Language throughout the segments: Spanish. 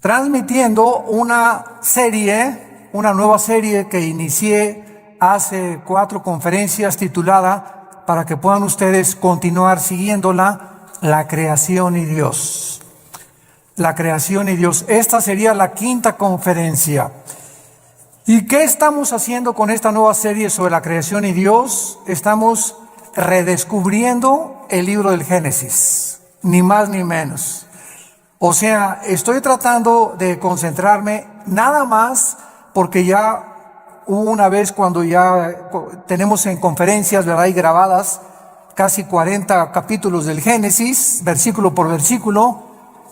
transmitiendo una nueva serie que inicié hace 4 conferencias titulada, para que puedan ustedes continuar siguiéndola, La creación y Dios. La creación y Dios. Esta sería la 5ª conferencia. ¿Y qué estamos haciendo con esta nueva serie sobre la creación y Dios? Estamos redescubriendo el libro del Génesis, ni más ni menos. O sea, estoy tratando de concentrarme nada más porque ya hubo una vez cuando ya tenemos en conferencias, ¿verdad?, y grabadas casi 40 capítulos del Génesis, versículo por versículo,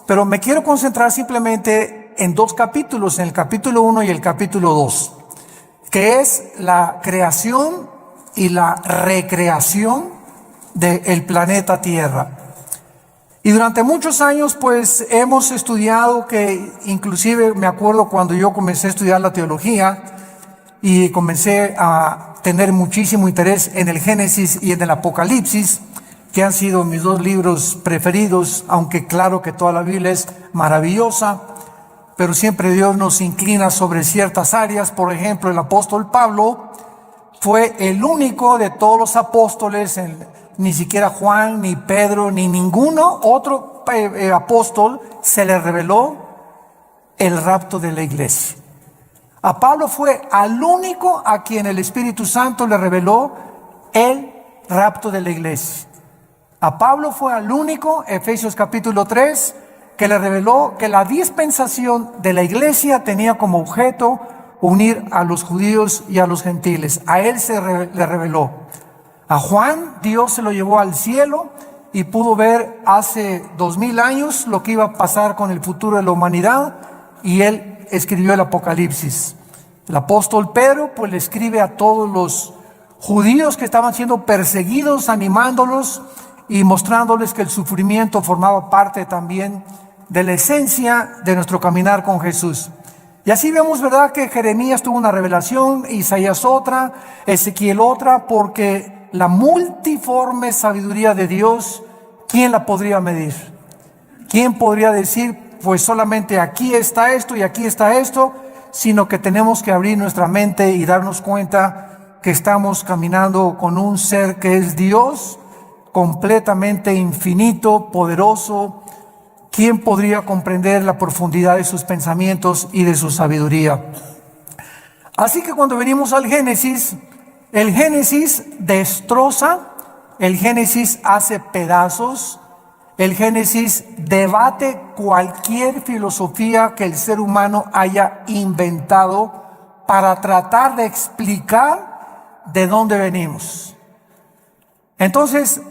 pero me quiero concentrar simplemente en 2 capítulos, en el capítulo 1 y el capítulo 2, que es la creación y la recreación del planeta Tierra. Y durante muchos años pues hemos estudiado, que inclusive me acuerdo cuando yo comencé a estudiar la teología y comencé a tener muchísimo interés en el Génesis y en el Apocalipsis, que han sido mis 2 libros preferidos, aunque claro que toda la Biblia es maravillosa, pero siempre Dios nos inclina sobre ciertas áreas. Por ejemplo, el apóstol Pablo fue el único de todos los apóstoles, ni siquiera Juan, ni Pedro, ni ninguno otro apóstol se le reveló el rapto de la iglesia. A Pablo fue al único a quien el Espíritu Santo le reveló el rapto de la iglesia. A Pablo fue al único, Efesios capítulo 3, que le reveló que la dispensación de la iglesia tenía como objeto unir a los judíos y a los gentiles. A él le reveló. A Juan, Dios se lo llevó al cielo y pudo ver hace 2000 años lo que iba a pasar con el futuro de la humanidad, y él escribió el Apocalipsis. El apóstol Pedro pues le escribe a todos los judíos que estaban siendo perseguidos, animándolos y mostrándoles que el sufrimiento formaba parte también de la esencia de nuestro caminar con Jesús. Y así vemos, ¿verdad?, que Jeremías tuvo una revelación, Isaías otra, Ezequiel otra, porque la multiforme sabiduría de Dios, ¿quién la podría medir? ¿Quién podría decir, pues solamente aquí está esto y aquí está esto? Sino que tenemos que abrir nuestra mente y darnos cuenta que estamos caminando con un ser que es Dios, completamente infinito, poderoso. ¿Quién podría comprender la profundidad de sus pensamientos y de su sabiduría? Así que cuando venimos al Génesis, el Génesis destroza, el Génesis hace pedazos, el Génesis debate cualquier filosofía que el ser humano haya inventado para tratar de explicar de dónde venimos. Entonces,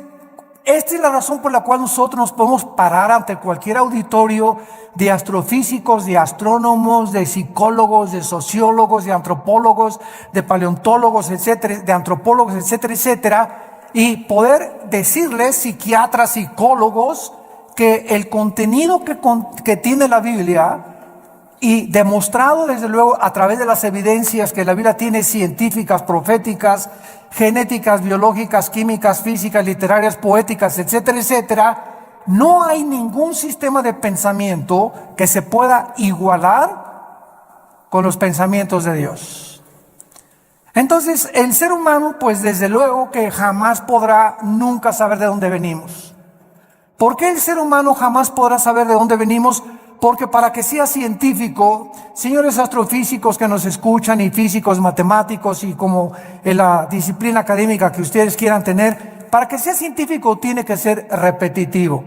esta es la razón por la cual nosotros nos podemos parar ante cualquier auditorio de astrofísicos, de astrónomos, de psicólogos, de sociólogos, de antropólogos, de paleontólogos, etcétera, de antropólogos, etcétera, etcétera, y poder decirles, psiquiatras, psicólogos, que el contenido que tiene la Biblia, y demostrado desde luego a través de las evidencias que la Biblia tiene, científicas, proféticas, genéticas, biológicas, químicas, físicas, literarias, poéticas, etcétera, etcétera, no hay ningún sistema de pensamiento que se pueda igualar con los pensamientos de Dios. Entonces, el ser humano, pues desde luego que jamás podrá nunca saber de dónde venimos. ¿Por qué el ser humano jamás podrá saber de dónde venimos? Porque para que sea científico, señores astrofísicos que nos escuchan, y físicos, matemáticos, y como en la disciplina académica que ustedes quieran tener, para que sea científico tiene que ser repetitivo.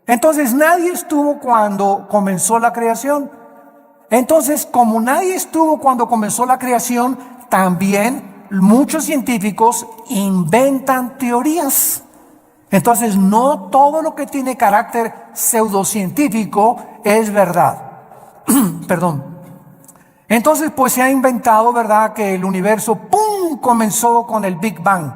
Entonces nadie estuvo cuando comenzó la creación. Entonces, como nadie estuvo cuando comenzó la creación, también muchos científicos inventan teorías. Entonces, no todo lo que tiene carácter pseudocientífico es verdad. Perdón. Entonces, pues se ha inventado, ¿verdad?, que el universo, ¡pum!, comenzó con el Big Bang,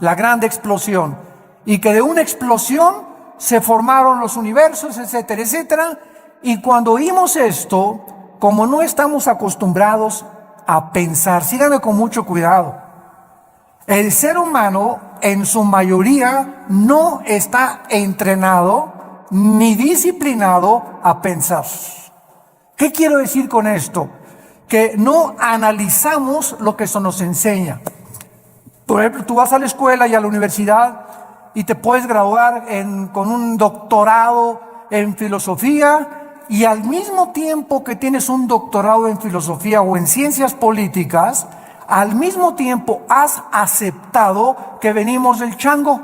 la gran explosión, y que de una explosión se formaron los universos, etcétera, etcétera. Y cuando oímos esto, como no estamos acostumbrados a pensar, síganme con mucho cuidado, el ser humano en su mayoría no está entrenado ni disciplinado a pensar. ¿Qué quiero decir con esto? Que no analizamos lo que eso nos enseña. Por ejemplo, tú vas a la escuela y a la universidad y te puedes graduar con un doctorado en filosofía, y al mismo tiempo que tienes un doctorado en filosofía o en ciencias políticas, al mismo tiempo has aceptado que venimos del chango.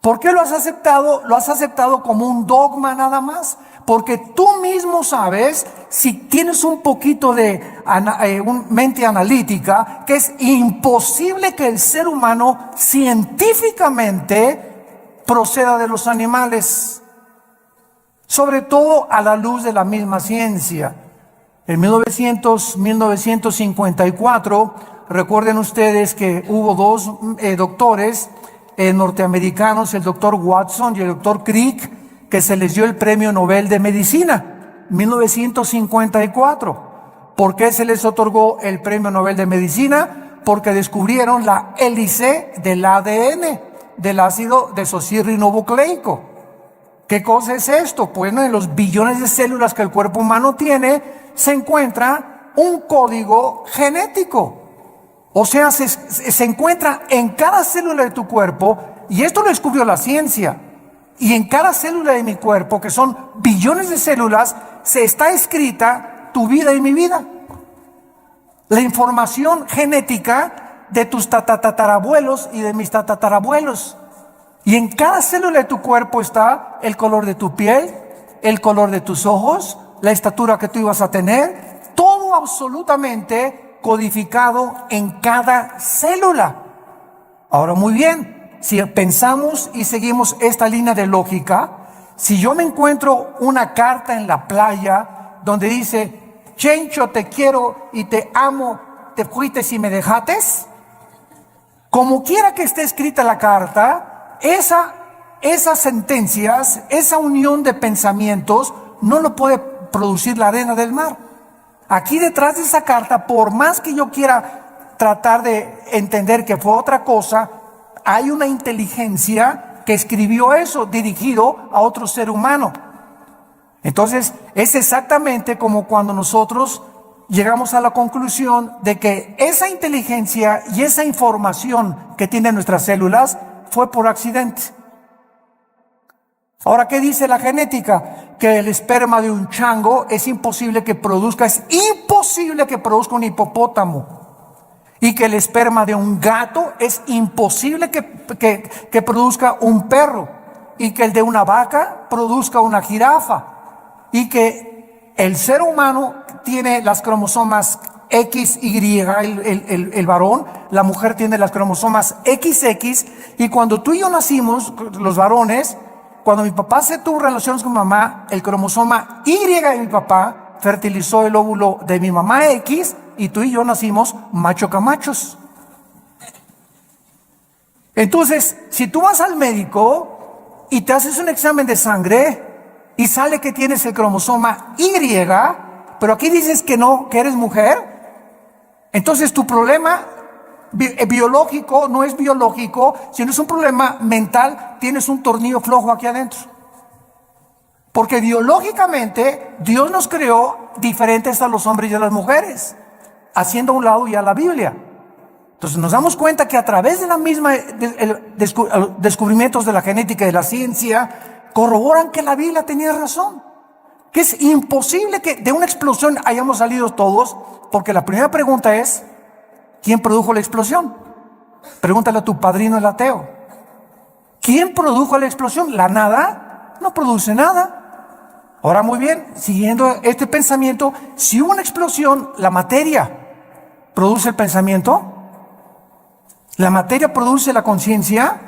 ¿Por qué lo has aceptado? Lo has aceptado como un dogma nada más. Porque tú mismo sabes, si tienes un poquito de mente analítica, que es imposible que el ser humano científicamente proceda de los animales. Sobre todo a la luz de la misma ciencia. En 1954, recuerden ustedes que hubo dos doctores norteamericanos, el doctor Watson y el doctor Crick, que se les dio el premio Nobel de Medicina, 1954. ¿Por qué se les otorgó el premio Nobel de Medicina? Porque descubrieron la hélice del ADN, del ácido desoxirribonucleico. ¿Qué cosa es esto? Pues en los billones de células que el cuerpo humano tiene, se encuentra un código genético. O sea, se encuentra en cada célula de tu cuerpo, y esto lo descubrió la ciencia. Y en cada célula de mi cuerpo, que son billones de células, se está escrita tu vida y mi vida. La información genética de tus tatarabuelos y de mis tatarabuelos. Y en cada célula de tu cuerpo está el color de tu piel, el color de tus ojos, la estatura que tú ibas a tener, todo absolutamente codificado en cada célula. Ahora, muy bien, si pensamos y seguimos esta línea de lógica, si yo me encuentro una carta en la playa donde dice: Chencho, te quiero y te amo, te fuiste y me dejates, como quiera que esté escrita la carta, esas sentencias, esa unión de pensamientos, no lo puede producir la arena del mar. Aquí detrás de esa carta, por más que yo quiera tratar de entender que fue otra cosa, hay una inteligencia que escribió eso, dirigido a otro ser humano. Entonces, es exactamente como cuando nosotros llegamos a la conclusión de que esa inteligencia y esa información que tienen nuestras células fue por accidente. Ahora, ¿qué dice la genética? Que el esperma de un chango es imposible que produzca un hipopótamo. Y que el esperma de un gato es imposible que produzca un perro. Y que el de una vaca produzca una jirafa. Y que el ser humano tiene las cromosomas XY, el varón, la mujer tiene las cromosomas XX, y cuando tú y yo nacimos, los varones, cuando mi papá se tuvo relaciones con mi mamá, el cromosoma Y de mi papá fertilizó el óvulo de mi mamá X, y tú y yo nacimos macho camachos. Entonces, si tú vas al médico y te haces un examen de sangre y sale que tienes el cromosoma Y, pero aquí dices que no, que eres mujer, entonces tu problema biológico no es biológico, sino es un problema mental. Tienes un tornillo flojo aquí adentro. Porque biológicamente Dios nos creó diferentes a los hombres y a las mujeres, haciendo a un lado ya la Biblia. Entonces nos damos cuenta que a través de la misma descubrimientos de la genética y de la ciencia, corroboran que la Biblia tenía razón. Que es imposible que de una explosión hayamos salido todos, porque la primera pregunta es: ¿quién produjo la explosión? Pregúntale a tu padrino el ateo. ¿Quién produjo la explosión? ¿La nada? No produce nada. Ahora, muy bien, siguiendo este pensamiento, si hubo una explosión, ¿la materia produce el pensamiento? ¿La materia produce la conciencia?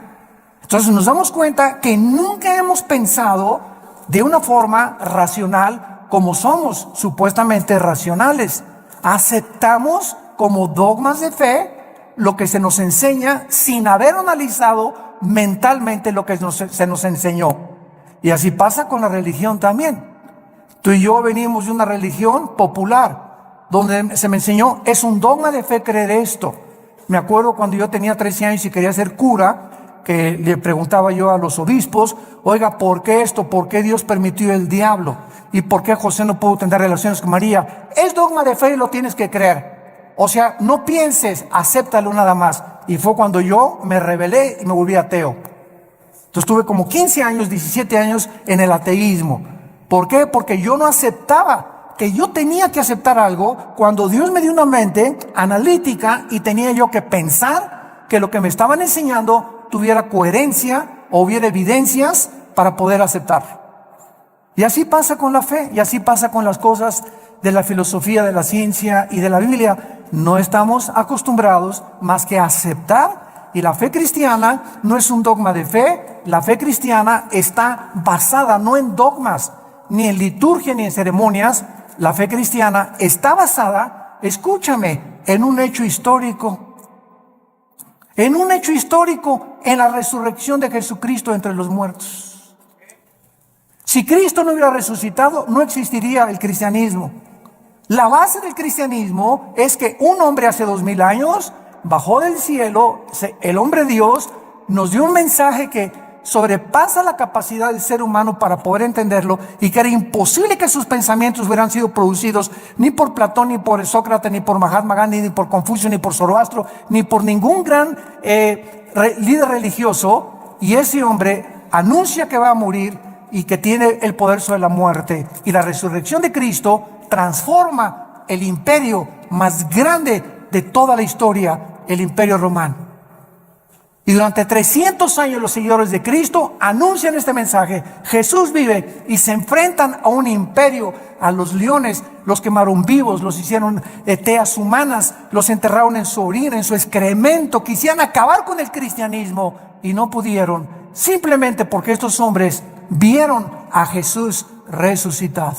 Entonces nos damos cuenta que nunca hemos pensado de una forma racional como somos supuestamente racionales. Aceptamos como dogmas de fe lo que se nos enseña sin haber analizado mentalmente lo que se nos enseñó. Y así pasa con la religión también. Tú y yo venimos de una religión popular, donde se me enseñó, es un dogma de fe creer esto. Me acuerdo cuando yo tenía 13 años y quería ser cura, que le preguntaba yo a los obispos, oiga, ¿por qué esto? ¿Por qué Dios permitió el diablo? ¿Y por qué José no pudo tener relaciones con María? Es dogma de fe y lo tienes que creer. O sea, no pienses, acéptalo nada más. Y fue cuando yo me rebelé y me volví ateo. Entonces tuve como 15 años, 17 años en el ateísmo. ¿Por qué? Porque yo no aceptaba que yo tenía que aceptar algo cuando Dios me dio una mente analítica y tenía yo que pensar que lo que me estaban enseñando tuviera coherencia o hubiera evidencias para poder aceptar. Y así pasa con la fe, y así pasa con las cosas de la filosofía, de la ciencia y de la Biblia. No estamos acostumbrados más que a aceptar, y la fe cristiana no es un dogma de fe. La fe cristiana está basada no en dogmas, ni en liturgia, ni en ceremonias. La fe cristiana está basada, escúchame, en un hecho histórico. En un hecho histórico, en la resurrección de Jesucristo entre los muertos. Si Cristo no hubiera resucitado, no existiría el cristianismo. La base del cristianismo es que un hombre hace 2000 años bajó del cielo, el hombre Dios nos dio un mensaje que sobrepasa la capacidad del ser humano para poder entenderlo, y que era imposible que sus pensamientos hubieran sido producidos ni por Platón, ni por Sócrates, ni por Mahatma Gandhi, ni por Confucio, ni por Zoroastro, ni por ningún gran líder religioso. Y ese hombre anuncia que va a morir y que tiene el poder sobre la muerte, y la resurrección de Cristo transforma el imperio más grande de toda la historia, el imperio romano. Y durante 300 años los seguidores de Cristo anuncian este mensaje: Jesús vive, y se enfrentan a un imperio, a los leones, los quemaron vivos, los hicieron teas humanas, los enterraron en su orina, en su excremento, quisieran acabar con el cristianismo y no pudieron, simplemente porque estos hombres vieron a Jesús resucitado.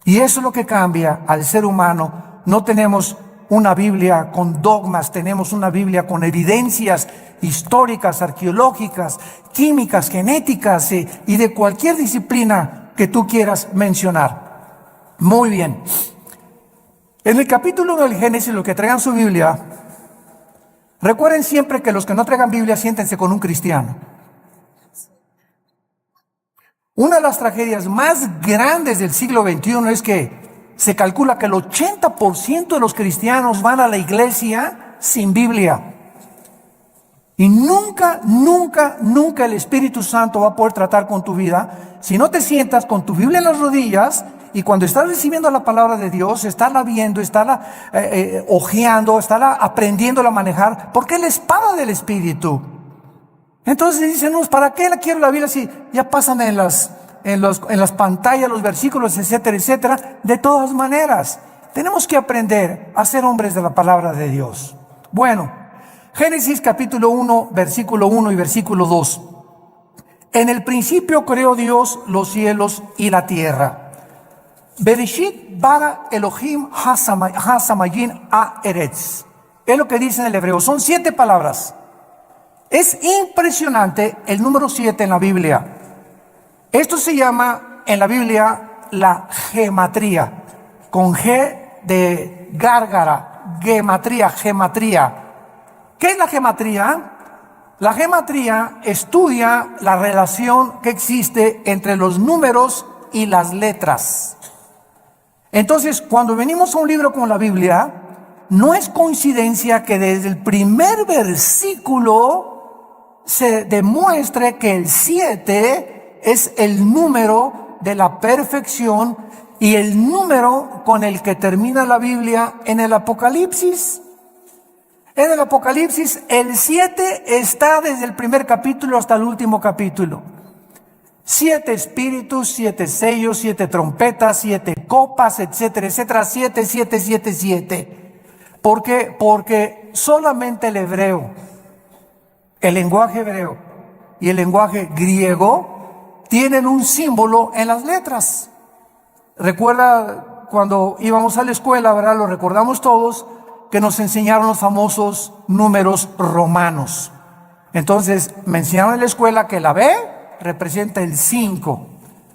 Y eso es lo que cambia al ser humano. No tenemos una Biblia con dogmas, tenemos una Biblia con evidencias históricas, arqueológicas, químicas, genéticas y de cualquier disciplina que tú quieras mencionar. Muy bien. En el capítulo 1 del Génesis, los que traigan su Biblia, recuerden siempre que los que no traigan Biblia, siéntense con un cristiano. Una de las tragedias más grandes del siglo XXI es que se calcula que el 80% de los cristianos van a la iglesia sin Biblia. Y nunca el Espíritu Santo va a poder tratar con tu vida si no te sientas con tu Biblia en las rodillas, y cuando estás recibiendo la palabra de Dios, estarla viendo, estarla hojeando, estarla aprendiéndola a manejar, porque es la espada del Espíritu. Entonces dicen, no, ¿para qué la quiero la Biblia si ya pasan en las pantallas los versículos, etcétera, etcétera? De todas maneras, tenemos que aprender a ser hombres de la palabra de Dios. Bueno, Génesis capítulo 1, versículo 1 y versículo 2. En el principio creó Dios los cielos y la tierra. Bereshit bara Elohim hasamayin haaretz. Es lo que dice en el hebreo. Son 7 palabras. Es impresionante el número 7 en la Biblia. Esto se llama en la Biblia la gematría, con G de gárgara, gematría. ¿Qué es la gematría? La gematría estudia la relación que existe entre los números y las letras. Entonces, cuando venimos a un libro como la Biblia, no es coincidencia que desde el primer versículo se demuestre que el 7 es el número de la perfección y el número con el que termina la Biblia en el Apocalipsis. En el Apocalipsis el 7 está desde el primer capítulo hasta el último capítulo. 7 espíritus, 7 sellos, 7 trompetas, 7 copas, etcétera, etcétera. 7, 7, 7, 7. ¿Por qué? Porque solamente el hebreo, el lenguaje hebreo y el lenguaje griego tienen un símbolo en las letras. Recuerda cuando íbamos a la escuela, ¿verdad? Lo recordamos todos, que nos enseñaron los famosos números romanos. Entonces me enseñaron en la escuela que la B representa el 5,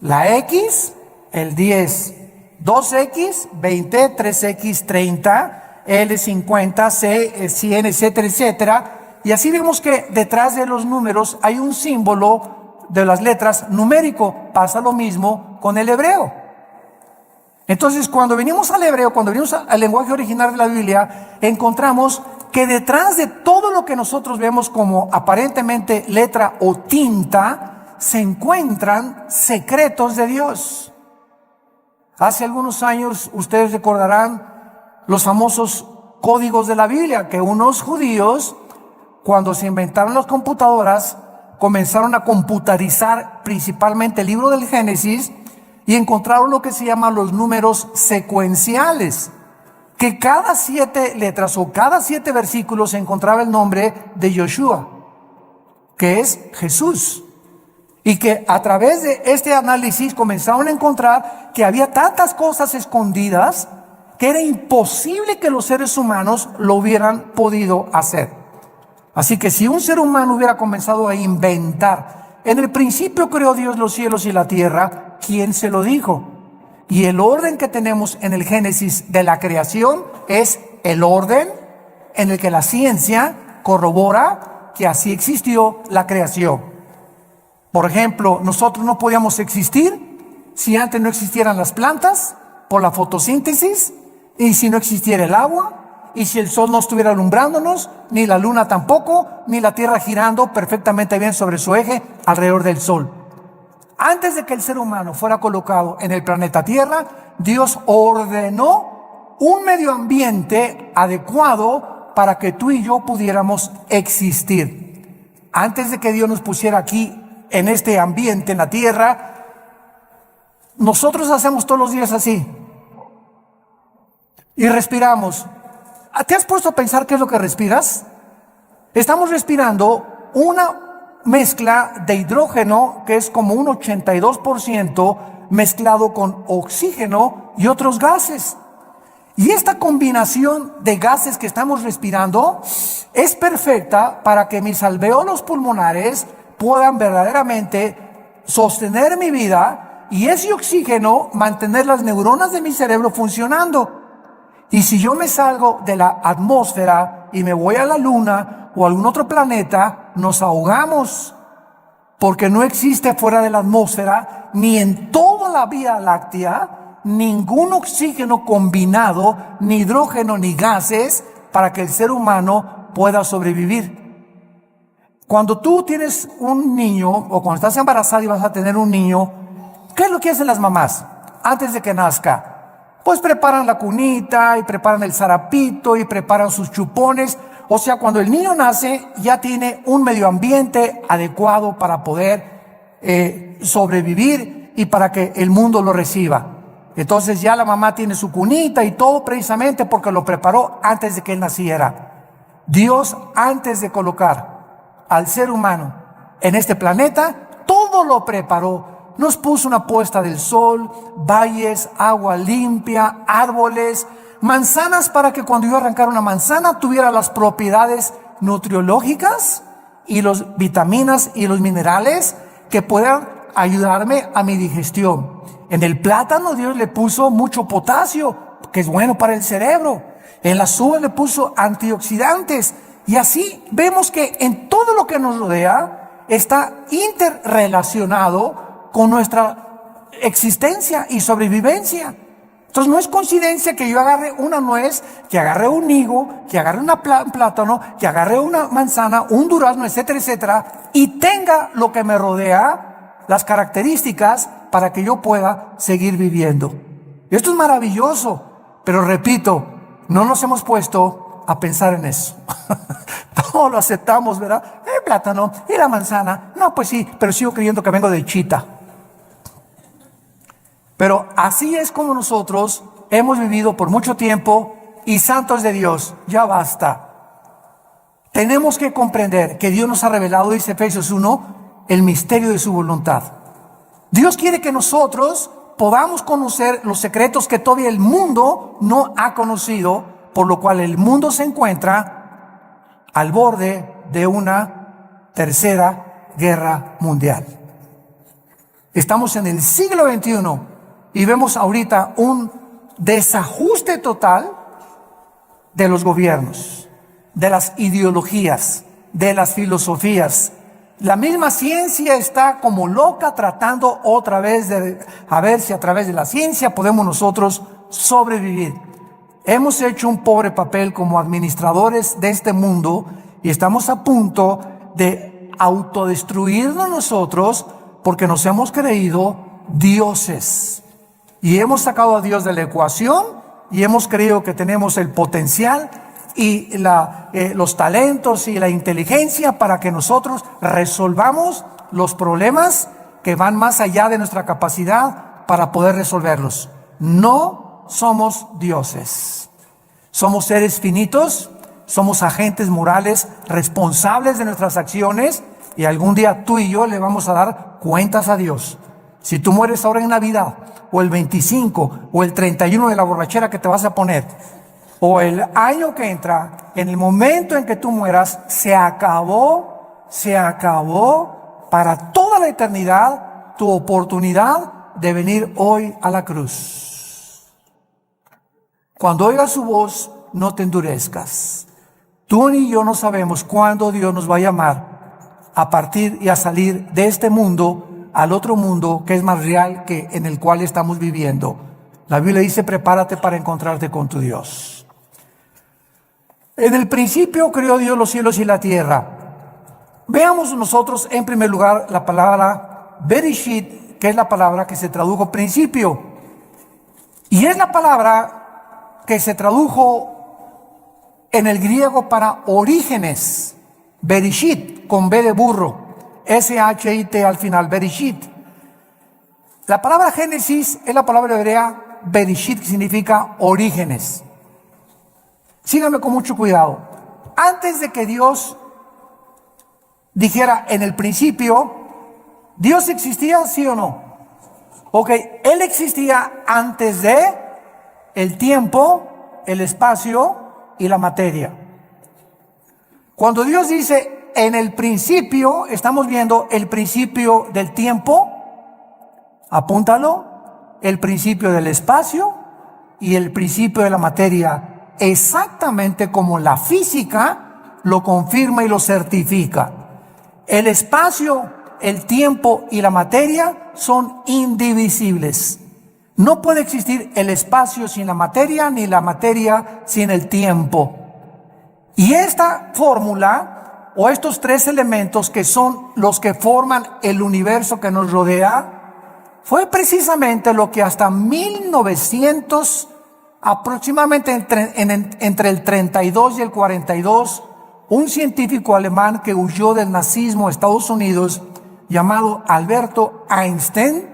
la X el 10, 2X 20, 3X 30, L 50, C 100, etcétera, etcétera. Y así vemos que detrás de los números hay un símbolo de las letras numérico. Pasa lo mismo con el hebreo. Entonces, cuando venimos al hebreo, cuando venimos al lenguaje original de la Biblia, encontramos que detrás de todo lo que nosotros vemos como aparentemente letra o tinta, se encuentran secretos de Dios. Hace algunos años, ustedes recordarán los famosos códigos de la Biblia, que unos judíos, cuando se inventaron las computadoras, comenzaron a computarizar principalmente el libro del Génesis y encontraron lo que se llama los números secuenciales, que cada 7 letras o cada 7 versículos se encontraba el nombre de Yoshua, que es Jesús. Y que a través de este análisis comenzaron a encontrar que había tantas cosas escondidas que era imposible que los seres humanos lo hubieran podido hacer. Así que si un ser humano hubiera comenzado a inventar, en el principio creó Dios los cielos y la tierra, ¿quién se lo dijo? Y el orden que tenemos en el Génesis de la creación es el orden en el que la ciencia corrobora que así existió la creación. Por ejemplo, nosotros no podíamos existir si antes no existieran las plantas por la fotosíntesis, y si no existiera el agua, y si el sol no estuviera alumbrándonos, ni la luna tampoco, ni la tierra girando perfectamente bien sobre su eje alrededor del sol. Antes de que el ser humano fuera colocado en el planeta Tierra, Dios ordenó un medio ambiente adecuado para que tú y yo pudiéramos existir. Antes de que Dios nos pusiera aquí en este ambiente, en la tierra, nosotros hacemos todos los días así y respiramos. ¿Te has puesto a pensar qué es lo que respiras? Estamos respirando una mezcla de hidrógeno que es como un 82% mezclado con oxígeno y otros gases. Y esta combinación de gases que estamos respirando es perfecta para que mis alvéolos pulmonares puedan verdaderamente sostener mi vida y ese oxígeno mantener las neuronas de mi cerebro funcionando. Y si yo me salgo de la atmósfera y me voy a la luna o a algún otro planeta, nos ahogamos, porque no existe fuera de la atmósfera ni en toda la Vía Láctea ningún oxígeno combinado, ni hidrógeno ni gases para que el ser humano pueda sobrevivir. Cuando tú tienes un niño o cuando estás embarazada y vas a tener un niño, ¿qué es lo que hacen las mamás antes de que nazca? Pues preparan la cunita y preparan el zarapito y preparan sus chupones. O sea, cuando el niño nace ya tiene un medio ambiente adecuado para poder sobrevivir y para que el mundo lo reciba. Entonces ya la mamá tiene su cunita y todo precisamente porque lo preparó antes de que él naciera. Dios, antes de colocar al ser humano en este planeta, todo lo preparó. Nos puso una puesta del sol, valles, agua limpia, árboles, manzanas para que cuando yo arrancara una manzana tuviera las propiedades nutriológicas y las vitaminas y los minerales que puedan ayudarme a mi digestión. En el plátano Dios le puso mucho potasio, que es bueno para el cerebro. En las uvas le puso antioxidantes. Y así vemos que en todo lo que nos rodea está interrelacionado con nuestra existencia y sobrevivencia. Entonces no es coincidencia que yo agarre una nuez, que agarre un higo, que agarre un plátano, que agarre una manzana, un durazno, etcétera, etcétera, y tenga lo que me rodea, las características para que yo pueda seguir viviendo. Esto es maravilloso, pero repito, no nos hemos puesto a pensar en eso. Todo lo aceptamos, ¿verdad? El plátano y la manzana, no, pues sí, pero sigo creyendo que vengo de Chita. Pero así es como nosotros hemos vivido por mucho tiempo y santos de Dios, ya basta. Tenemos que comprender que Dios nos ha revelado, dice Efesios 1, el misterio de su voluntad. Dios quiere que nosotros podamos conocer los secretos que todavía el mundo no ha conocido, por lo cual el mundo se encuentra al borde de una tercera guerra mundial. Estamos en el siglo XXI y vemos ahorita un desajuste total de los gobiernos, de las ideologías, de las filosofías. La misma ciencia está como loca tratando otra vez de a ver si a través de la ciencia podemos nosotros sobrevivir. Hemos hecho un pobre papel como administradores de este mundo y estamos a punto de autodestruirnos nosotros porque nos hemos creído dioses. Y hemos sacado a Dios de la ecuación y hemos creído que tenemos el potencial y los talentos y la inteligencia para que nosotros resolvamos los problemas que van más allá de nuestra capacidad para poder resolverlos. No somos dioses. Somos seres finitos, somos agentes morales responsables de nuestras acciones y algún día tú y yo le vamos a dar cuentas a Dios. Si tú mueres ahora en Navidad, o el 25, o el 31 de la borrachera que te vas a poner, o el año que entra, en el momento en que tú mueras, se acabó para toda la eternidad tu oportunidad de venir hoy a la cruz. Cuando oigas su voz, no te endurezcas. Tú ni yo no sabemos cuándo Dios nos va a llamar a partir y a salir de este mundo al otro mundo que es más real que en el cual estamos viviendo. La Biblia dice: prepárate para encontrarte con tu Dios. En el principio creó Dios los cielos y la tierra. Veamos nosotros en primer lugar la palabra Bereshit, que es la palabra que se tradujo principio. Y es la palabra que se tradujo en el griego para orígenes. Bereshit, con B de burro. S-H-I-T al final, Bereshit. La palabra Génesis es la palabra hebrea Bereshit, que significa orígenes. Síganme con mucho cuidado. Antes de que Dios dijera en el principio, ¿Dios existía, sí o no? Ok, Él existía antes de el tiempo, el espacio y la materia. Cuando Dios dice en el principio, estamos viendo el principio del tiempo, apúntalo, el principio del espacio y el principio de la materia, exactamente como la física lo confirma y lo certifica. El espacio, el tiempo y la materia son indivisibles. No puede existir el espacio sin la materia, ni la materia sin el tiempo. Y esta fórmula, o estos tres elementos que son los que forman el universo que nos rodea, fue precisamente lo que hasta 1900, aproximadamente entre el 32 y el 42, un científico alemán que huyó del nazismo a Estados Unidos, llamado Alberto Einstein,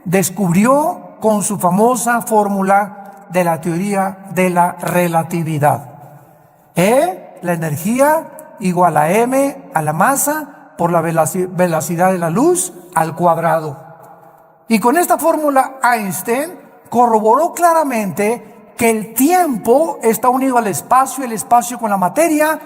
descubrió con su famosa fórmula de la teoría de la relatividad. La energía igual a m a la masa por la velocidad de la luz al cuadrado. Y con esta fórmula Einstein corroboró claramente que el tiempo está unido al espacio, el espacio con la materia,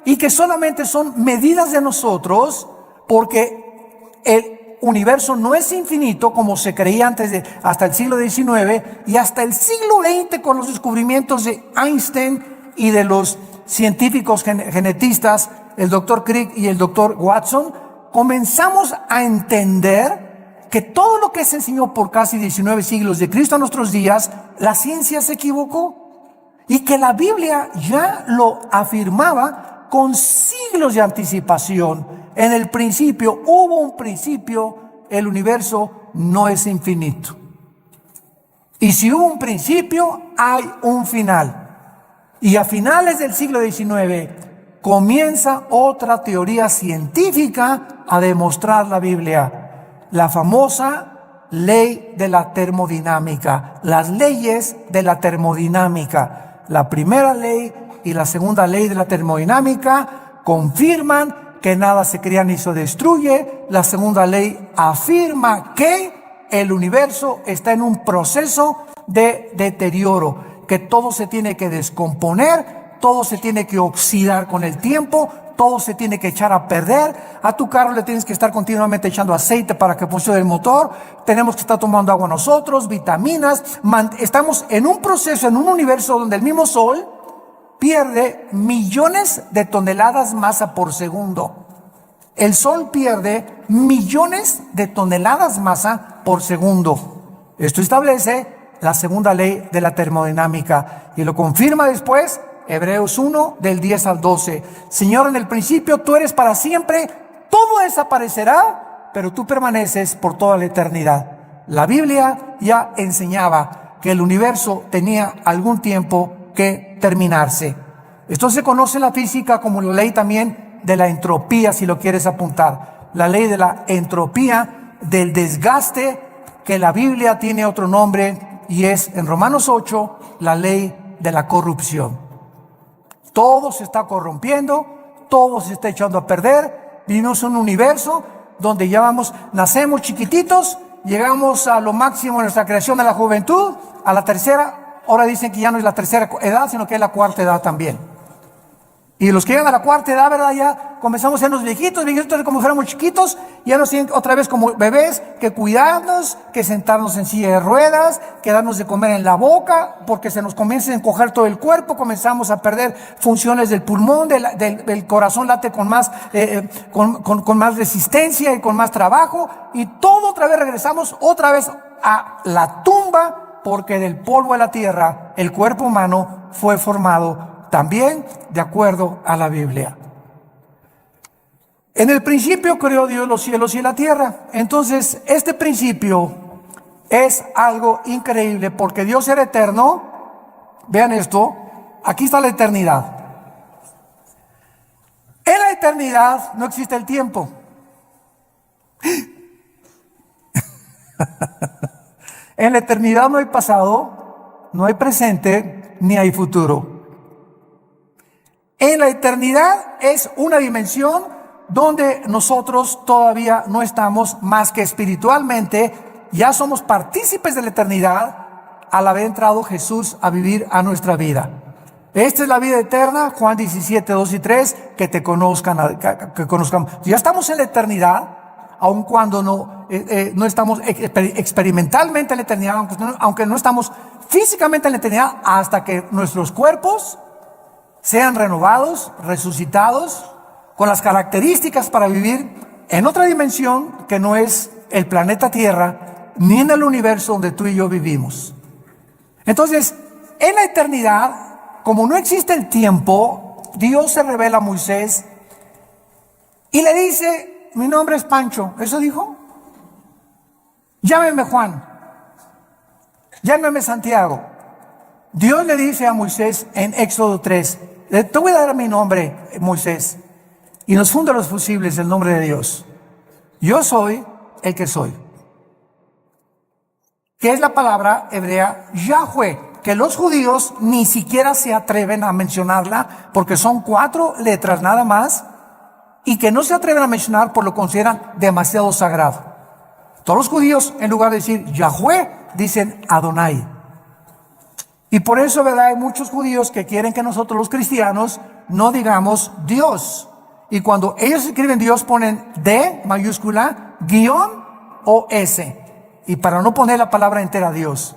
y que solamente son medidas de nosotros, porque el universo no es infinito como se creía antes hasta el siglo XIX, y hasta el siglo XX con los descubrimientos de Einstein y de los científicos genetistas, el doctor Crick y el doctor Watson, comenzamos a entender que todo lo que se enseñó por casi 19 siglos de Cristo a nuestros días, la ciencia se equivocó, y que la Biblia ya lo afirmaba con siglos de anticipación. En el principio hubo un principio, el universo no es infinito. Y si hubo un principio, hay un final. Y a finales del siglo XIX comienza otra teoría científica a demostrar la Biblia, la famosa ley de la termodinámica, las leyes de la termodinámica. La primera ley y la segunda ley de la termodinámica confirman que nada se crea ni se destruye. La segunda ley afirma que el universo está en un proceso de deterioro, que todo se tiene que descomponer, todo se tiene que oxidar con el tiempo, todo se tiene que echar a perder. A tu carro le tienes que estar continuamente echando aceite para que funcione el motor. Tenemos que estar tomando agua nosotros, vitaminas. Estamos en un proceso, en un universo donde el mismo sol pierde millones de toneladas masa por segundo. El Sol pierde millones de toneladas masa por segundo. Esto establece la segunda ley de la termodinámica y lo confirma después Hebreos 1 del 10 al 12. Señor, en el principio tú eres para siempre, todo desaparecerá, pero tú permaneces por toda la eternidad. La Biblia ya enseñaba que el universo tenía algún tiempo que terminarse. Esto se conoce en la física como la ley también de la entropía, si lo quieres apuntar. La ley de la entropía, del desgaste, que la Biblia tiene otro nombre y es en Romanos 8, la ley de la corrupción. Todo se está corrompiendo, todo se está echando a perder. Vivimos en un universo donde ya nacemos chiquititos, llegamos a lo máximo de nuestra creación de la juventud, a la tercera, ahora dicen que ya no es la tercera edad, sino que es la cuarta edad también. Y los que llegan a la cuarta edad, ¿verdad? Ya comenzamos a ser los viejitos como fuéramos chiquitos, ya nos tienen otra vez como bebés, que cuidarnos, que sentarnos en silla de ruedas, que darnos de comer en la boca, porque se nos comienza a encoger todo el cuerpo, comenzamos a perder funciones del pulmón, del corazón late con más, con más resistencia y con más trabajo, y todo otra vez regresamos otra vez a la tumba, porque del polvo de la tierra el cuerpo humano fue formado también de acuerdo a la Biblia. En el principio creó Dios los cielos y la tierra. Entonces, este principio es algo increíble porque Dios era eterno. Vean esto, aquí está la eternidad. En la eternidad no existe el tiempo. En la eternidad no hay pasado, no hay presente, ni hay futuro. En la eternidad es una dimensión donde nosotros todavía no estamos más que espiritualmente, ya somos partícipes de la eternidad al haber entrado Jesús a vivir a nuestra vida. Esta es la vida eterna, Juan 17, 2 y 3, que te conozcan, que conozcamos. Ya estamos en la eternidad, aun cuando no estamos experimentalmente en la eternidad, aunque no estamos físicamente en la eternidad, hasta que nuestros cuerpos sean renovados, resucitados, con las características para vivir en otra dimensión que no es el planeta Tierra, ni en el universo donde tú y yo vivimos. Entonces, en la eternidad, como no existe el tiempo, Dios se revela a Moisés y le dice: mi nombre es Pancho. ¿Eso dijo? Llámeme Juan, llámeme Santiago. Dios le dice a Moisés en Éxodo 3, te voy a dar mi nombre, Moisés, y nos funda los fusibles el nombre de Dios. Yo soy el que soy. Que es la palabra hebrea Yahweh, que los judíos ni siquiera se atreven a mencionarla porque son 4 letras nada más, y que no se atreven a mencionar por lo consideran demasiado sagrado. Todos los judíos, en lugar de decir Yahweh, dicen Adonai. Y por eso, ¿verdad? Hay muchos judíos que quieren que nosotros los cristianos no digamos Dios. Y cuando ellos escriben Dios ponen D mayúscula, guión o S. Y para no poner la palabra entera Dios.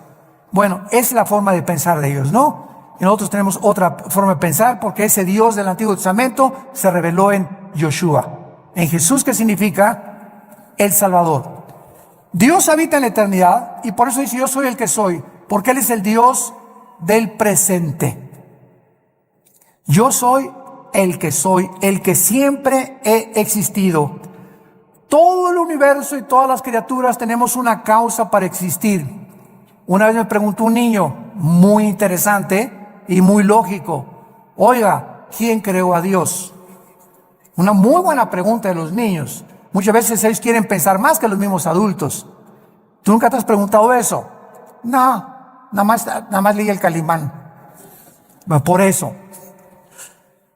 Bueno, es la forma de pensar de ellos, ¿no? Y nosotros tenemos otra forma de pensar porque ese Dios del Antiguo Testamento se reveló en Yoshua. En Jesús, que significa el Salvador. Dios habita en la eternidad y por eso dice yo soy el que soy. Porque Él es el Dios del presente. Yo soy el que siempre he existido. Todo el universo y todas las criaturas tenemos una causa para existir. Una vez me preguntó un niño, muy interesante y muy lógico: oiga, ¿quién creó a Dios? Una muy buena pregunta de los niños. Muchas veces ellos quieren pensar más que los mismos adultos. ¿Tú nunca te has preguntado eso? No. Nada más leí el Calimán. Por eso.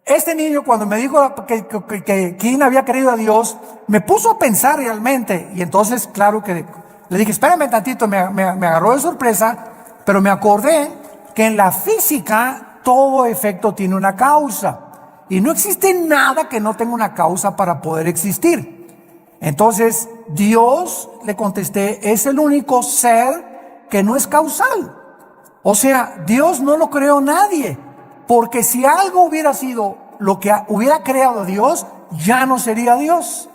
Este niño, cuando me dijo que quién había creído a Dios, me puso a pensar realmente. Y entonces, claro que le dije, espérame tantito, me agarró de sorpresa, pero me acordé que en la física todo efecto tiene una causa. Y no existe nada que no tenga una causa para poder existir. Entonces, Dios, le contesté, es el único ser que no es causal. O sea, Dios no lo creó nadie. Porque si algo hubiera sido lo que hubiera creado Dios, ya no sería Dios.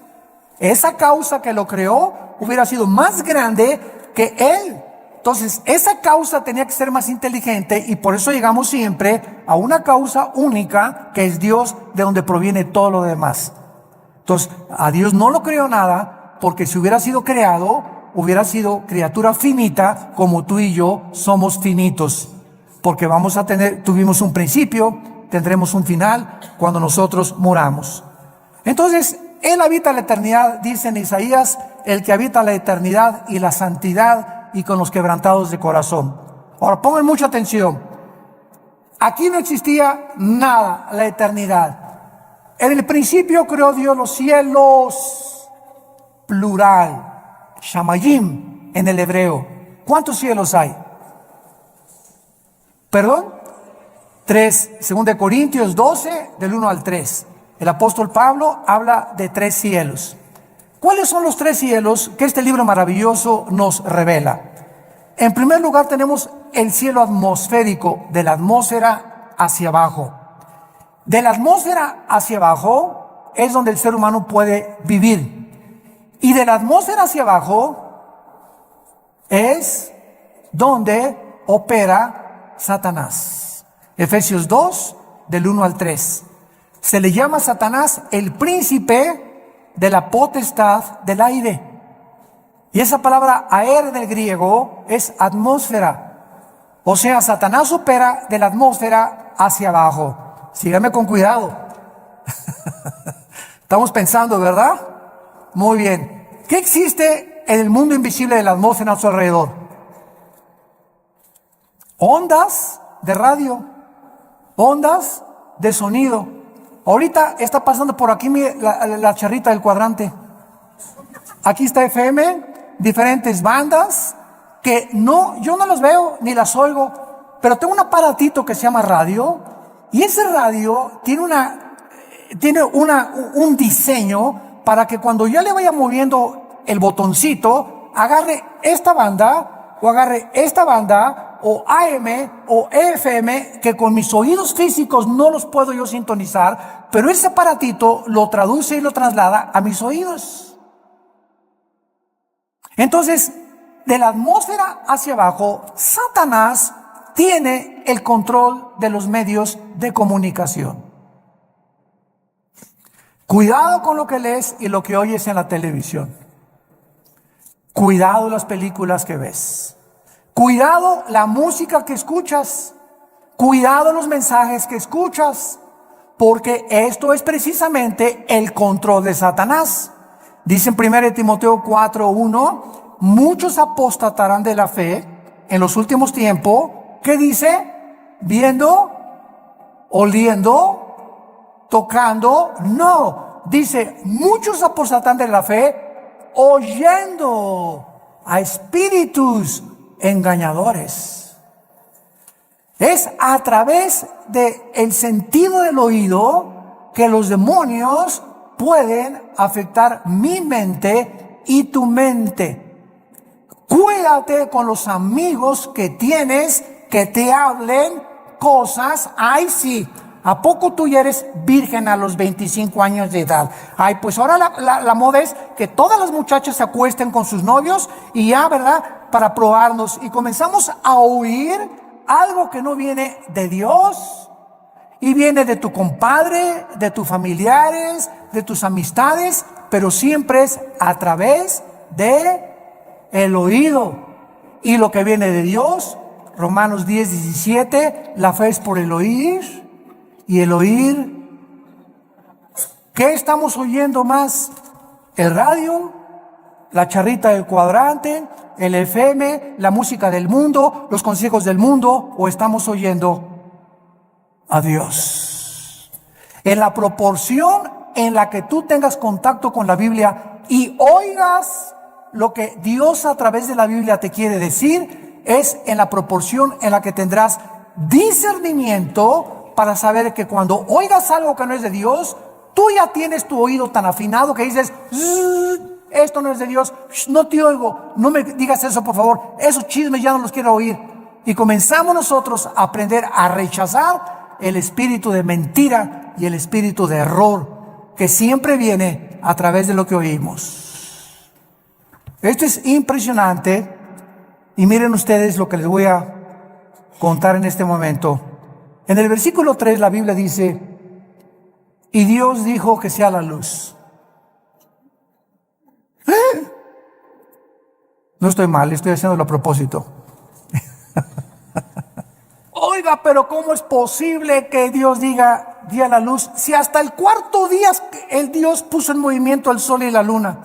Esa causa que lo creó hubiera sido más grande que Él. Entonces, esa causa tenía que ser más inteligente y por eso llegamos siempre a una causa única que es Dios, de donde proviene todo lo demás. Entonces, a Dios no lo creó nada, porque si hubiera sido creado, hubiera sido criatura finita, como tú y yo somos finitos. Porque tuvimos un principio, tendremos un final cuando nosotros muramos. Entonces, Él habita la eternidad, dice en Isaías, el que habita la eternidad y la santidad y con los quebrantados de corazón. Ahora, pongan mucha atención. Aquí no existía nada, la eternidad. En el principio creó Dios los cielos, plural, shamayim en el hebreo. ¿Cuántos cielos hay? ¿Perdón? 3, 2 Corintios 12, del 1 al 3. El apóstol Pablo habla de 3 cielos. ¿Cuáles son los 3 cielos que este libro maravilloso nos revela? En primer lugar tenemos el cielo atmosférico, de la atmósfera hacia abajo. De la atmósfera hacia abajo es donde el ser humano puede vivir. Y de la atmósfera hacia abajo es donde opera Satanás. Efesios 2, del 1 al 3. Se le llama a Satanás el príncipe de la potestad del aire. Y esa palabra aer del griego es atmósfera. O sea, Satanás opera de la atmósfera hacia abajo. Síganme con cuidado. Estamos pensando, ¿verdad? Muy bien. ¿Qué existe en el mundo invisible de la atmósfera a su alrededor? Ondas de radio, ondas de sonido. Ahorita está pasando por aquí la charrita del cuadrante. Aquí está FM, diferentes bandas que yo no las veo ni las oigo, pero tengo un aparatito que se llama radio, y ese radio tiene un diseño para que cuando yo le vaya moviendo el botoncito, agarre esta banda o agarre esta banda o AM o FM, que con mis oídos físicos no los puedo yo sintonizar, pero ese aparatito lo traduce y lo traslada a mis oídos. Entonces, de la atmósfera hacia abajo, Satanás tiene el control de los medios de comunicación. Cuidado con lo que lees y lo que oyes en la televisión. Cuidado las películas que ves. Cuidado la música que escuchas. Cuidado los mensajes que escuchas. Porque esto es precisamente el control de Satanás. Dice en 1 Timoteo 4:1, muchos apostatarán de la fe en los últimos tiempos. ¿Qué dice? Viendo, oliendo, tocando. No, dice, muchos apostatarán de la fe oyendo a espíritus engañadores. Es a través del sentido del oído que los demonios pueden afectar mi mente y tu mente. Cuídate con los amigos que tienes que te hablen cosas. Ay, sí, ¿a poco tú ya eres virgen a los 25 años de edad? Ay, pues ahora la moda es que todas las muchachas se acuesten con sus novios y ya, ¿verdad? Para probarnos. Y comenzamos a oír algo que no viene de Dios. Y viene de tu compadre, de tus familiares, de tus amistades, pero siempre es a través de el oído. Y lo que viene de Dios, Romanos 10:17, la fe es por el oír, y el oír. ¿Qué estamos oyendo más? ¿El radio? ¿La charrita del cuadrante? ¿El FM? ¿La música del mundo? ¿Los consejos del mundo? ¿O estamos oyendo a Dios? En la proporción en la que tú tengas contacto con la Biblia y oigas lo que Dios a través de la Biblia te quiere decir, es en la proporción en la que tendrás discernimiento para saber que cuando oigas algo que no es de Dios, tú ya tienes tu oído tan afinado que dices, esto no es de Dios, no te oigo, no me digas eso por favor, esos chismes ya no los quiero oír. Y comenzamos nosotros a aprender a rechazar el espíritu de mentira y el espíritu de error que siempre viene a través de lo que oímos. Esto es impresionante y miren ustedes lo que les voy a contar en este momento. En el versículo 3 la Biblia dice: y Dios dijo que sea la luz. No estoy mal, estoy haciéndolo a propósito. Oiga, pero ¿cómo es posible que Dios diga día la luz si hasta el cuarto día el Dios puso en movimiento el sol y la luna?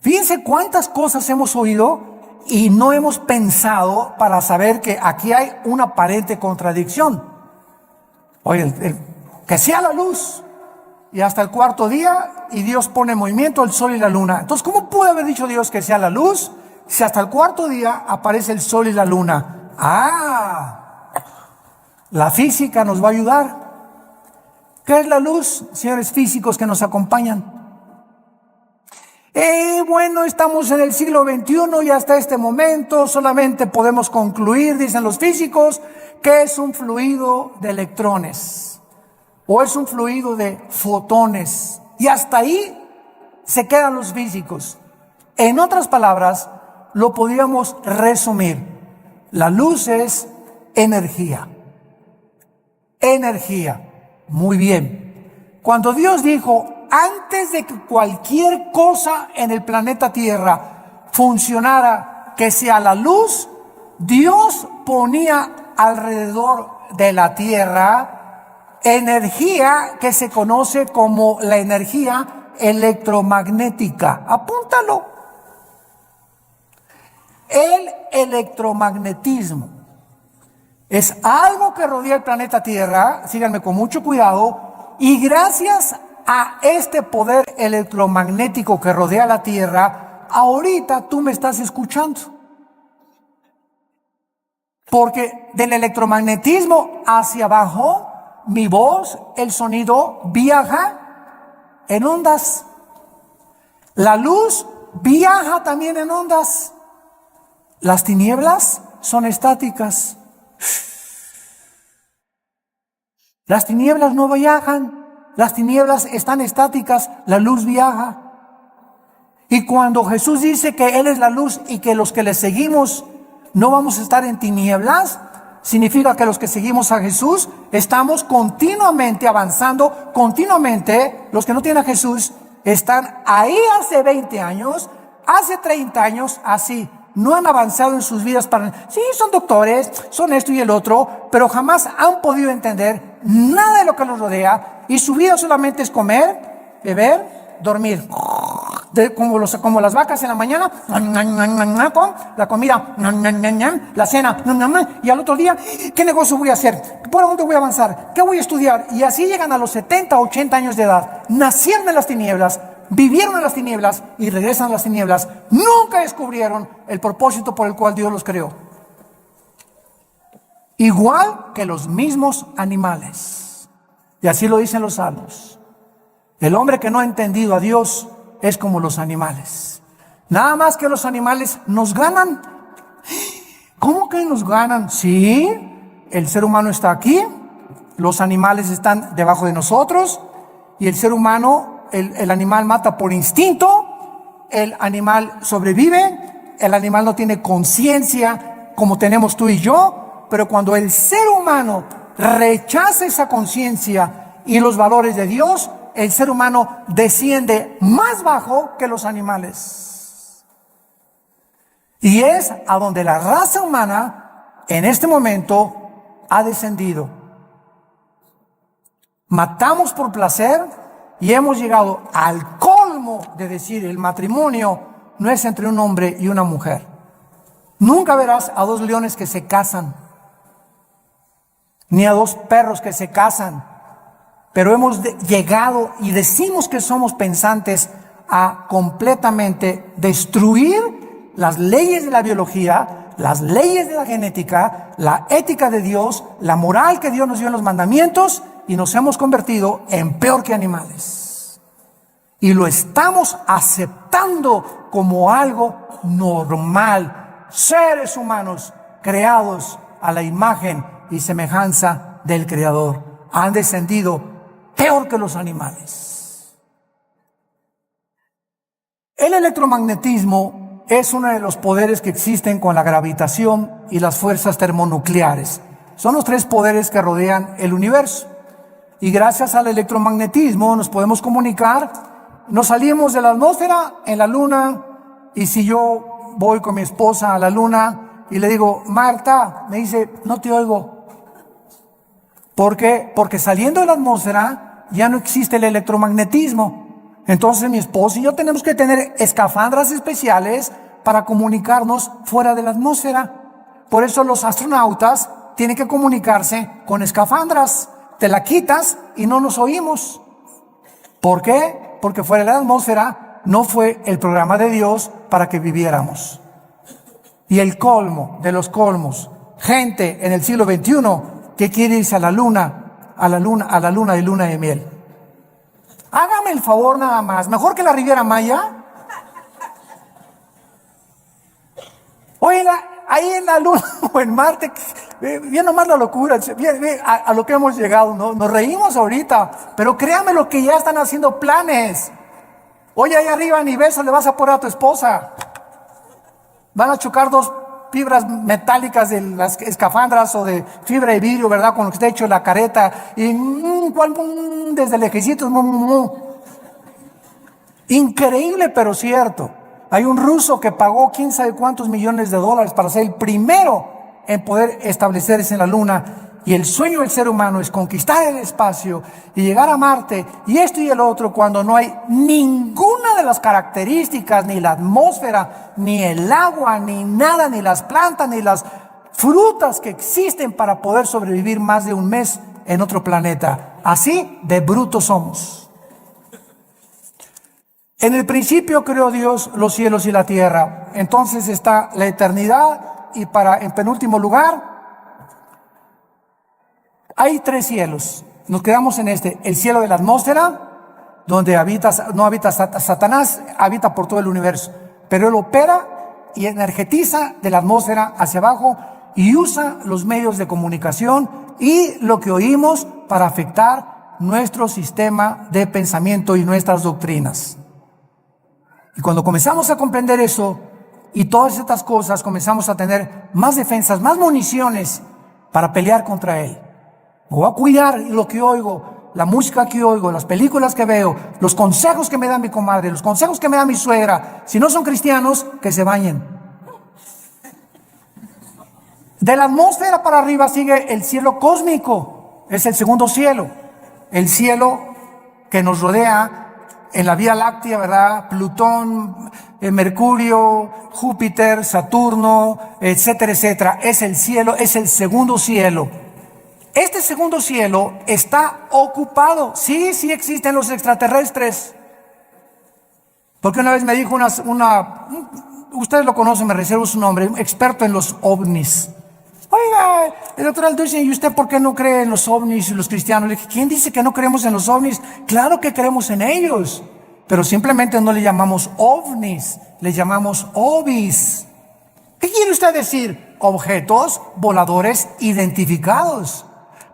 Fíjense cuántas cosas hemos oído y no hemos pensado para saber que aquí hay una aparente contradicción. Oye, que sea la luz y hasta el cuarto día y Dios pone en movimiento el sol y la luna. Entonces, ¿cómo puede haber dicho Dios que sea la luz si hasta el cuarto día aparece el sol y la luna? La física nos va a ayudar. ¿Qué es la luz, señores físicos que nos acompañan? Bueno, estamos en el siglo XXI y hasta este momento solamente podemos concluir, dicen los físicos, que es un fluido de electrones o es un fluido de fotones, y hasta ahí se quedan los físicos. En otras palabras, lo podríamos resumir: la luz es energía. Energía. Muy bien. Cuando Dios dijo, antes de que cualquier cosa en el planeta Tierra funcionara, que sea la luz, Dios ponía alrededor de la Tierra energía que se conoce como la energía electromagnética. Apúntalo. El electromagnetismo es algo que rodea el planeta Tierra, síganme con mucho cuidado, y gracias a este poder electromagnético que rodea la Tierra, ahorita tú me estás escuchando. Porque del electromagnetismo hacia abajo, mi voz, el sonido, viaja en ondas. La luz viaja también en ondas. Las tinieblas son estáticas. Las tinieblas no viajan, las tinieblas están estáticas, la luz viaja. Y cuando Jesús dice que Él es la luz y que los que le seguimos no vamos a estar en tinieblas, significa que los que seguimos a Jesús estamos continuamente avanzando, continuamente. Los que no tienen a Jesús están ahí hace 20 años, hace 30 años, así. No han avanzado en sus vidas sí, son doctores, son esto y el otro, pero jamás han podido entender nada de lo que los rodea, y su vida solamente es comer, beber, dormir. Como las vacas en la mañana, con la comida, la cena, y al otro día, ¿qué negocio voy a hacer? ¿Por dónde voy a avanzar? ¿Qué voy a estudiar? Y así llegan a los 70, 80 años de edad. Nacieron en las tinieblas, vivieron en las tinieblas y regresan a las tinieblas. Nunca descubrieron el propósito por el cual Dios los creó. Igual que los mismos animales. Y así lo dicen los salmos. El hombre que no ha entendido a Dios es como los animales. Nada más que los animales nos ganan. ¿Cómo que nos ganan? Sí, el ser humano está aquí, los animales están debajo de nosotros, y el ser humano, el animal mata por instinto, el animal sobrevive, el animal no tiene conciencia como tenemos tú y yo, pero cuando el ser humano rechaza esa conciencia y los valores de Dios, el ser humano desciende más bajo que los animales. Y es a donde la raza humana en este momento ha descendido. Matamos por placer y hemos llegado al colmo de decir el matrimonio no es entre un hombre y una mujer. Nunca verás a dos leones que se casan, ni a dos perros que se casan. Pero hemos llegado y decimos que somos pensantes a completamente destruir las leyes de la biología, las leyes de la genética, la ética de Dios, la moral que Dios nos dio en los mandamientos, y nos hemos convertido en peor que animales. Y lo estamos aceptando como algo normal. Seres humanos creados a la imagen y semejanza del Creador. Han descendido peor que los animales. El electromagnetismo es uno de los poderes que existen con la gravitación y las fuerzas termonucleares. Son los tres poderes que rodean el universo. Y gracias al electromagnetismo nos podemos comunicar. Nos salimos de la atmósfera en la luna, y si yo voy con mi esposa a la luna y le digo, Marta, me dice, no te oigo. ¿Por qué? Porque saliendo de la atmósfera ya no existe el electromagnetismo. Entonces mi esposa y yo tenemos que tener escafandras especiales para comunicarnos fuera de la atmósfera. Por eso los astronautas tienen que comunicarse con escafandras. Te la quitas y no nos oímos. ¿Por qué? Porque fuera de la atmósfera no fue el programa de Dios para que viviéramos. Y el colmo de los colmos, gente en el siglo XXI que quiere irse a la luna y luna de miel. Hágame el favor nada más, mejor que la Riviera Maya. Oiga, ahí en la luna o en Marte, bien nomás la locura, bien, a lo que hemos llegado, ¿no? Nos reímos ahorita, pero créame lo que ya están haciendo planes. Oye, ahí arriba ni beso le vas a poner a tu esposa. Van a chocar dos fibras metálicas de las escafandras o de fibra de vidrio, ¿verdad? Con lo que está hecho la careta. Y desde lejecitos. Increíble, pero cierto. Hay un ruso que pagó quién sabe cuántos millones de dólares para ser el primero en poder establecerse en la luna. Y el sueño del ser humano es conquistar el espacio y llegar a Marte y esto y el otro, cuando no hay ninguna de las características, ni la atmósfera, ni el agua, ni nada, ni las plantas, ni las frutas que existen para poder sobrevivir más de un mes en otro planeta. Así de brutos somos. En el principio creó Dios los cielos y la tierra. Entonces está la eternidad, y en penúltimo lugar hay tres cielos. Nos quedamos en el cielo de la atmósfera, donde no habita Satanás, habita por todo el universo. Pero él opera y energetiza de la atmósfera hacia abajo y usa los medios de comunicación y lo que oímos para afectar nuestro sistema de pensamiento y nuestras doctrinas. Y cuando comenzamos a comprender eso y todas estas cosas, comenzamos a tener más defensas, más municiones para pelear contra él. Me voy a cuidar lo que oigo, la música que oigo, las películas que veo, los consejos que me da mi comadre, los consejos que me da mi suegra. Si no son cristianos, que se bañen. De la atmósfera para arriba sigue el cielo cósmico. Es el segundo cielo. El cielo que nos rodea en la Vía Láctea, ¿verdad? Plutón, Mercurio, Júpiter, Saturno, etcétera, etcétera. Es el cielo, es el segundo cielo. Este segundo cielo está ocupado. Sí existen los extraterrestres. Porque una vez me dijo ustedes lo conocen, me reservo su nombre, un experto en los ovnis. Oiga, el doctor Alducin, ¿y usted por qué no cree en los ovnis y los cristianos? Le dije, ¿quién dice que no creemos en los ovnis? Claro que creemos en ellos, pero simplemente no le llamamos ovnis, le llamamos ovis. ¿Qué quiere usted decir? Objetos voladores identificados.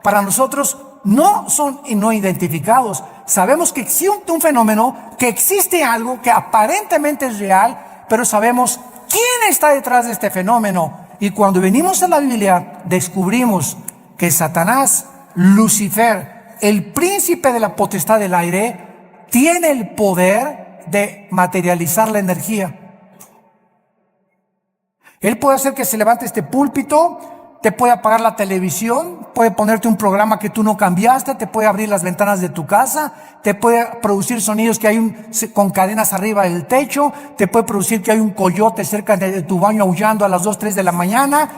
Para nosotros no son no identificados. Sabemos que existe un fenómeno, que existe algo que aparentemente es real, pero sabemos quién está detrás de este fenómeno. Y cuando venimos a la Biblia, descubrimos que Satanás, Lucifer, el príncipe de la potestad del aire, tiene el poder de materializar la energía. Él puede hacer que se levante este púlpito, te puede apagar la televisión, puede ponerte un programa que tú no cambiaste, te puede abrir las ventanas de tu casa, te puede producir sonidos que hay con cadenas arriba del techo, te puede producir que hay un coyote cerca de tu baño aullando a las 2, 3 de la mañana,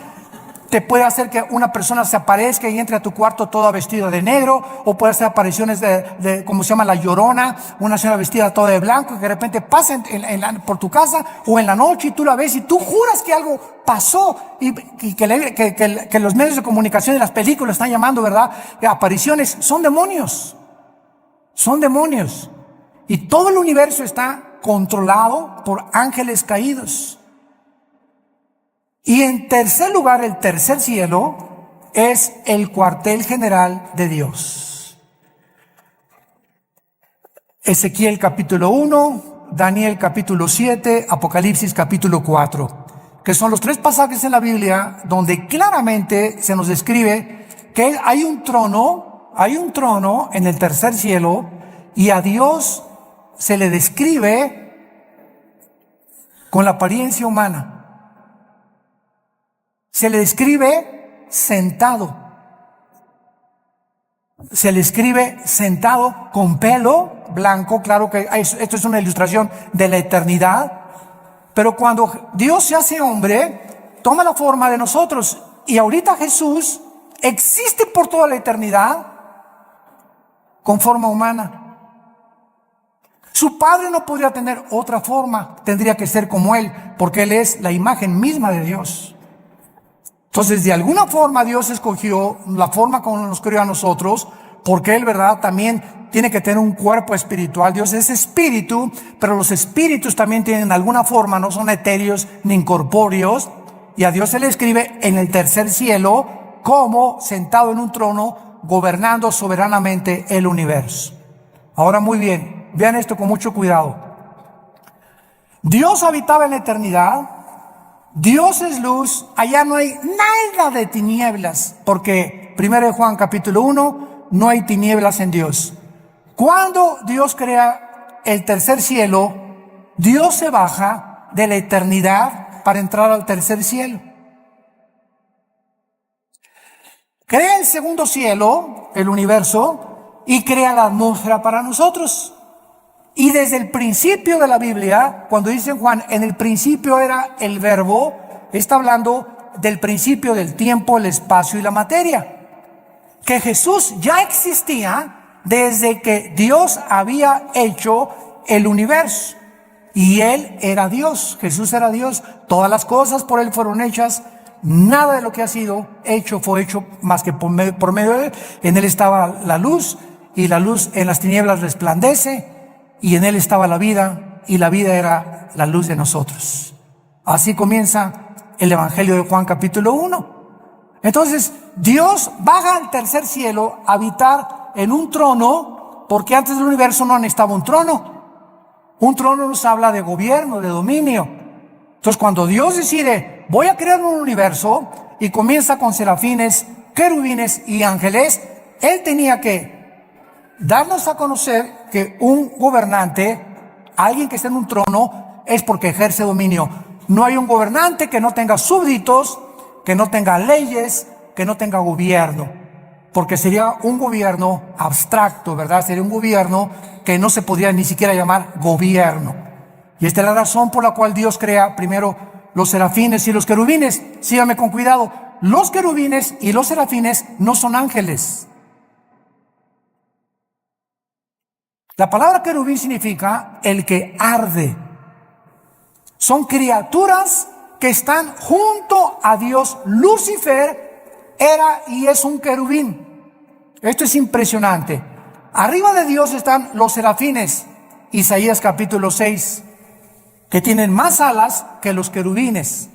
te puede hacer que una persona se aparezca y entre a tu cuarto toda vestida de negro, o puede hacer apariciones de como se llama la Llorona, una señora vestida toda de blanco que de repente pasa por tu casa o en la noche y tú la ves y tú juras que algo pasó y que los medios de comunicación y las películas están llamando, ¿verdad? Apariciones. Son demonios. Son demonios. Y todo el universo está controlado por ángeles caídos. Y en tercer lugar, el tercer cielo es el cuartel general de Dios. Ezequiel capítulo 1, Daniel capítulo 7, Apocalipsis capítulo 4, que son los 3 pasajes en la Biblia donde claramente se nos describe que hay un trono en el tercer cielo, y a Dios se le describe con la apariencia humana. Se le describe sentado. Se le escribe sentado con pelo blanco. Claro que esto es una ilustración de la eternidad. Pero cuando Dios se hace hombre, toma la forma de nosotros. Y ahorita Jesús existe por toda la eternidad con forma humana. Su Padre no podría tener otra forma, tendría que ser como Él, porque Él es la imagen misma de Dios. Entonces, de alguna forma Dios escogió la forma como nos creó a nosotros, porque Él, ¿verdad?, también tiene que tener un cuerpo espiritual. Dios es espíritu, pero los espíritus también tienen alguna forma, no son etéreos ni incorpóreos, y a Dios se le escribe en el tercer cielo como sentado en un trono, gobernando soberanamente el universo. Ahora, muy bien, vean esto con mucho cuidado. Dios habitaba en la eternidad. Dios es luz. Allá no hay nada de tinieblas, porque 1 Juan capítulo 1, no hay tinieblas en Dios. Cuando Dios crea el tercer cielo, Dios se baja de la eternidad para entrar al tercer cielo. Crea el segundo cielo, el universo, y crea la atmósfera para nosotros. Y desde el principio de la Biblia, cuando dice Juan, en el principio era el verbo, está hablando del principio del tiempo, el espacio y la materia. Que Jesús ya existía desde que Dios había hecho el universo. Y Él era Dios, Jesús era Dios. Todas las cosas por Él fueron hechas. Nada de lo que ha sido hecho fue hecho más que por medio de Él. En Él estaba la luz, y la luz en las tinieblas resplandece. Y en Él estaba la vida, y la vida era la luz de nosotros. Así comienza el Evangelio de Juan capítulo 1. Entonces, Dios baja al tercer cielo a habitar en un trono, porque antes del universo no necesitaba un trono. Un trono nos habla de gobierno, de dominio. Entonces, cuando Dios decide, voy a crear un universo, y comienza con serafines, querubines y ángeles, Él tenía que darnos a conocer que un gobernante, alguien que está en un trono, es porque ejerce dominio. No hay un gobernante que no tenga súbditos, que no tenga leyes, que no tenga gobierno, porque sería un gobierno abstracto, ¿verdad? Sería un gobierno que no se podría ni siquiera llamar gobierno. Y esta es la razón por la cual Dios crea primero los serafines y los querubines. Síganme con cuidado. Los querubines y los serafines no son ángeles. La palabra querubín significa el que arde. Son criaturas que están junto a Dios. Lucifer era y es un querubín. Esto es impresionante. Arriba de Dios están los serafines, Isaías capítulo 6, que tienen más alas que los querubines.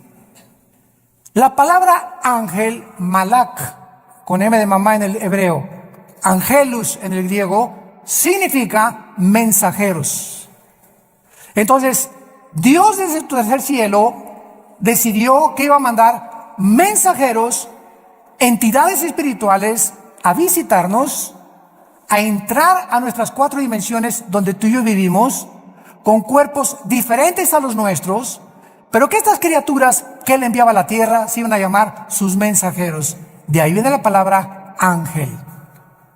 La palabra ángel, malak, con M de mamá en el hebreo, angelus en el griego, significa mensajeros. Entonces, Dios desde el tercer cielo decidió que iba a mandar mensajeros, entidades espirituales, a visitarnos, a entrar a nuestras 4 dimensiones donde tú y yo vivimos, con cuerpos diferentes a los nuestros, pero que estas criaturas que Él enviaba a la tierra se iban a llamar sus mensajeros. De ahí viene la palabra ángel,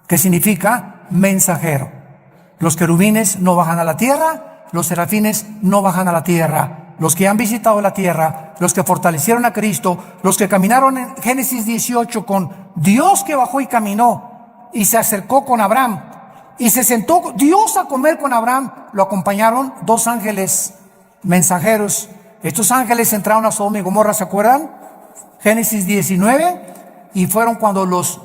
que significa mensajero. Los querubines no bajan a la tierra, los serafines no bajan a la tierra. Los que han visitado la tierra, los que fortalecieron a Cristo, los que caminaron en Génesis 18 con Dios que bajó y caminó y se acercó con Abraham y se sentó Dios a comer con Abraham, lo acompañaron 2 ángeles mensajeros. Estos ángeles entraron a Sodoma y Gomorra, ¿se acuerdan? Génesis 19, y fueron cuando los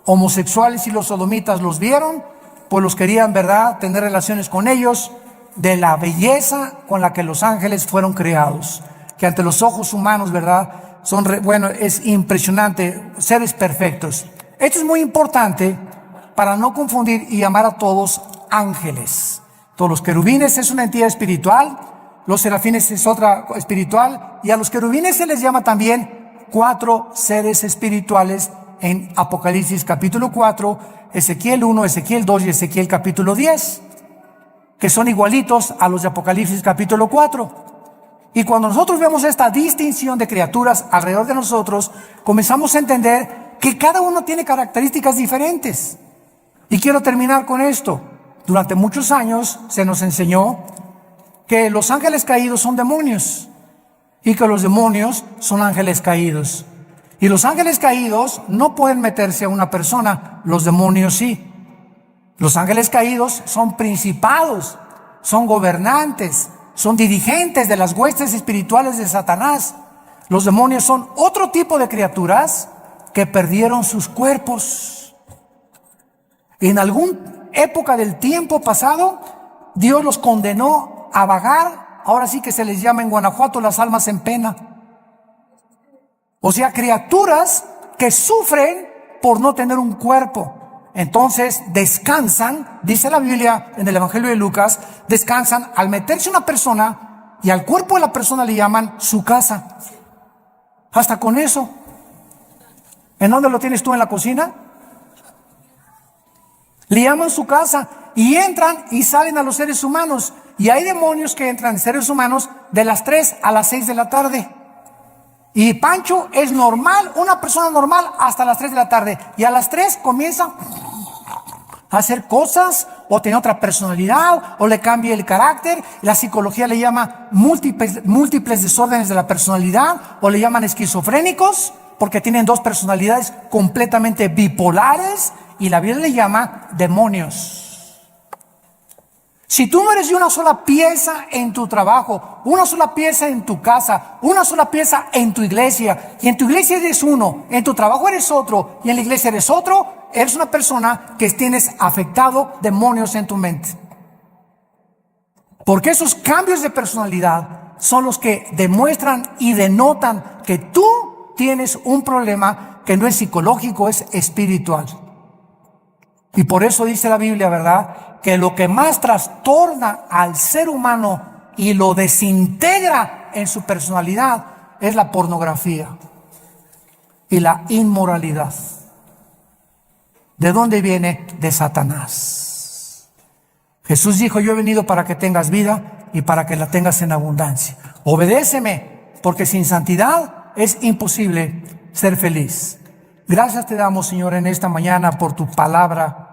homosexuales y los sodomitas los vieron, pues los querían, ¿verdad?, tener relaciones con ellos, de la belleza con la que los ángeles fueron creados, que ante los ojos humanos, ¿verdad?, bueno, es impresionante, seres perfectos. Esto es muy importante para no confundir y llamar a todos ángeles. Todos los querubines es una entidad espiritual, los serafines es otra espiritual, y a los querubines se les llama también 4 seres espirituales en Apocalipsis capítulo 4, Ezequiel 1, Ezequiel 2 y Ezequiel capítulo 10, que son igualitos a los de Apocalipsis capítulo 4. Y cuando nosotros vemos esta distinción de criaturas alrededor de nosotros, comenzamos a entender que cada uno tiene características diferentes. Y quiero terminar con esto. Durante muchos años se nos enseñó que los ángeles caídos son demonios y que los demonios son ángeles caídos. Y los ángeles caídos no pueden meterse a una persona, los demonios sí. Los ángeles caídos son principados, son gobernantes, son dirigentes de las huestes espirituales de Satanás. Los demonios son otro tipo de criaturas que perdieron sus cuerpos. En alguna época del tiempo pasado, Dios los condenó a vagar. Ahora sí que se les llama en Guanajuato las almas en pena. O sea, criaturas que sufren por no tener un cuerpo. Entonces descansan, dice la Biblia en el Evangelio de Lucas, descansan al meterse una persona y al cuerpo de la persona le llaman su casa. Hasta con eso. ¿En dónde lo tienes tú? ¿En la cocina? Le llaman su casa y entran y salen a los seres humanos. Y hay demonios que entran en seres humanos de las 3 a las 6 de la tarde. Y Pancho es normal, una persona normal hasta las 3 de la tarde. Y a las 3 comienza a hacer cosas, o tiene otra personalidad, o le cambia el carácter. La psicología le llama múltiples desórdenes de la personalidad, o le llaman esquizofrénicos, porque tienen 2 personalidades completamente bipolares, y la Biblia le llama demonios. Si tú no eres de una sola pieza en tu trabajo, una sola pieza en tu casa, una sola pieza en tu iglesia, y en tu iglesia eres uno, en tu trabajo eres otro, y en la iglesia eres otro, eres una persona que tienes afectado demonios en tu mente. Porque esos cambios de personalidad son los que demuestran y denotan que tú tienes un problema que no es psicológico, es espiritual. Y por eso dice la Biblia, ¿verdad?, que lo que más trastorna al ser humano y lo desintegra en su personalidad es la pornografía y la inmoralidad. ¿De dónde viene? De Satanás. Jesús dijo: yo he venido para que tengas vida y para que la tengas en abundancia. Obedéceme, porque sin santidad es imposible ser feliz. Gracias te damos, Señor, en esta mañana por tu palabra.